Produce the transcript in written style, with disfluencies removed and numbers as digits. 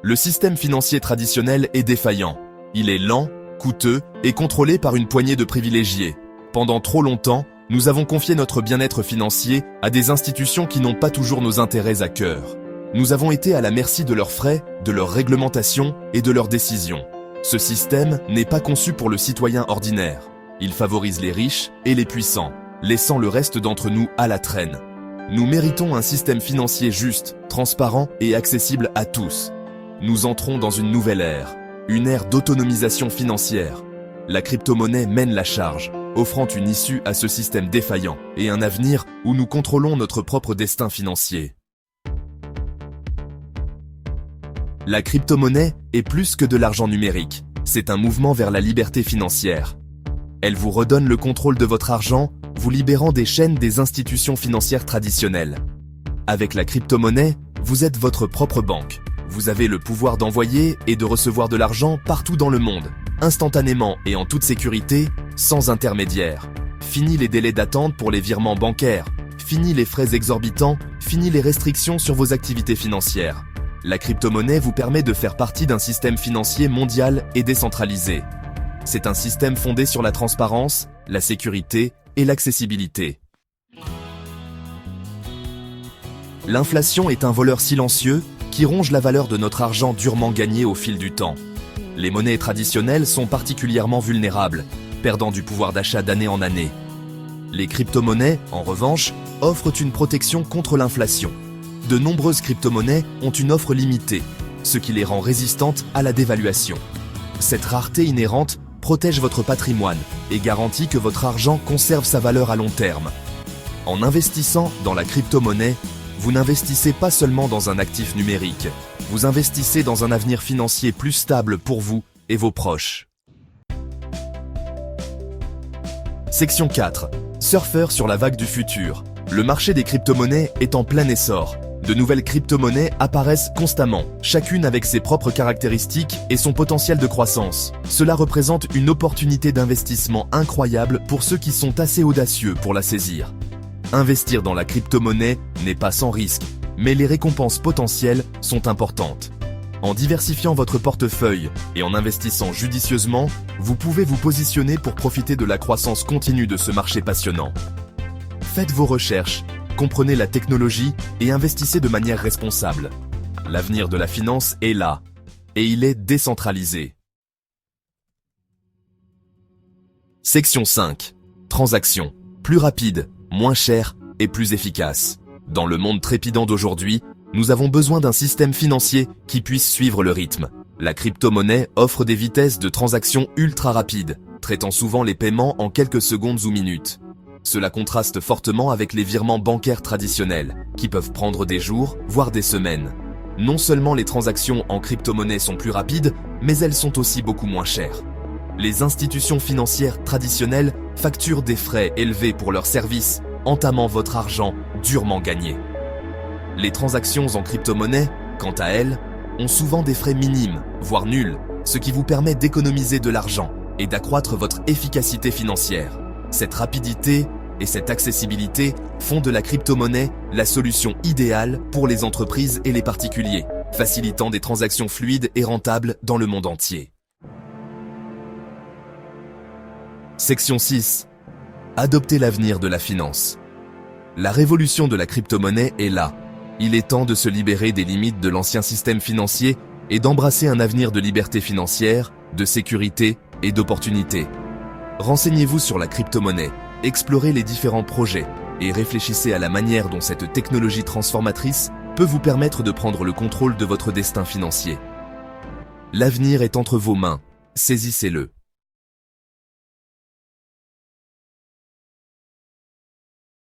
Le système financier traditionnel est défaillant. Il est lent, coûteux et contrôlé par une poignée de privilégiés. Pendant trop longtemps, nous avons confié notre bien-être financier à des institutions qui n'ont pas toujours nos intérêts à cœur. Nous avons été à la merci de leurs frais, de leurs réglementations et de leurs décisions. Ce système n'est pas conçu pour le citoyen ordinaire. Il favorise les riches et les puissants, laissant le reste d'entre nous à la traîne. Nous méritons un système financier juste, transparent et accessible à tous. Nous entrons dans une nouvelle ère, une ère d'autonomisation financière. La crypto-monnaie mène la charge, offrant une issue à ce système défaillant et un avenir où nous contrôlons notre propre destin financier. La crypto-monnaie est plus que de l'argent numérique. C'est un mouvement vers la liberté financière. Elle vous redonne le contrôle de votre argent, vous libérant des chaînes des institutions financières traditionnelles. Avec la crypto-monnaie, vous êtes votre propre banque. Vous avez le pouvoir d'envoyer et de recevoir de l'argent partout dans le monde, instantanément et en toute sécurité, sans intermédiaire. Fini les délais d'attente pour les virements bancaires. Fini les frais exorbitants. Fini les restrictions sur vos activités financières. La crypto-monnaie vous permet de faire partie d'un système financier mondial et décentralisé. C'est un système fondé sur la transparence, la sécurité et l'accessibilité. L'inflation est un voleur silencieux qui ronge la valeur de notre argent durement gagné au fil du temps. Les monnaies traditionnelles sont particulièrement vulnérables, perdant du pouvoir d'achat d'année en année. Les crypto-monnaies, en revanche, offrent une protection contre l'inflation. De nombreuses crypto-monnaies ont une offre limitée, ce qui les rend résistantes à la dévaluation. Cette rareté inhérente protège votre patrimoine et garantit que votre argent conserve sa valeur à long terme. En investissant dans la crypto-monnaie, vous n'investissez pas seulement dans un actif numérique, vous investissez dans un avenir financier plus stable pour vous et vos proches. Section 4. Surfeur sur la vague du futur. Le marché des crypto-monnaies est en plein essor. De nouvelles crypto-monnaies apparaissent constamment, chacune avec ses propres caractéristiques et son potentiel de croissance. Cela représente une opportunité d'investissement incroyable pour ceux qui sont assez audacieux pour la saisir. Investir dans la crypto-monnaie n'est pas sans risque, mais les récompenses potentielles sont importantes. En diversifiant votre portefeuille et en investissant judicieusement, vous pouvez vous positionner pour profiter de la croissance continue de ce marché passionnant. Faites vos recherches, comprenez la technologie et investissez de manière responsable. L'avenir de la finance est là, et il est décentralisé. Section 5. Transactions. Plus rapides, moins chères et plus efficaces. Dans le monde trépidant d'aujourd'hui, nous avons besoin d'un système financier qui puisse suivre le rythme. La crypto-monnaie offre des vitesses de transaction ultra rapides, traitant souvent les paiements en quelques secondes ou minutes. Cela contraste fortement avec les virements bancaires traditionnels, qui peuvent prendre des jours, voire des semaines. Non seulement les transactions en crypto-monnaie sont plus rapides, mais elles sont aussi beaucoup moins chères. Les institutions financières traditionnelles facturent des frais élevés pour leurs services, entamant votre argent durement gagné. Les transactions en crypto-monnaie, quant à elles, ont souvent des frais minimes, voire nuls, ce qui vous permet d'économiser de l'argent et d'accroître votre efficacité financière. Cette rapidité et cette accessibilité font de la crypto-monnaie la solution idéale pour les entreprises et les particuliers, facilitant des transactions fluides et rentables dans le monde entier. Section 6. Adopter l'avenir de la finance. La révolution de la crypto-monnaie est là. Il est temps de se libérer des limites de l'ancien système financier et d'embrasser un avenir de liberté financière, de sécurité et d'opportunité. Renseignez-vous sur la crypto-monnaie, explorez les différents projets et réfléchissez à la manière dont cette technologie transformatrice peut vous permettre de prendre le contrôle de votre destin financier. L'avenir est entre vos mains, saisissez-le.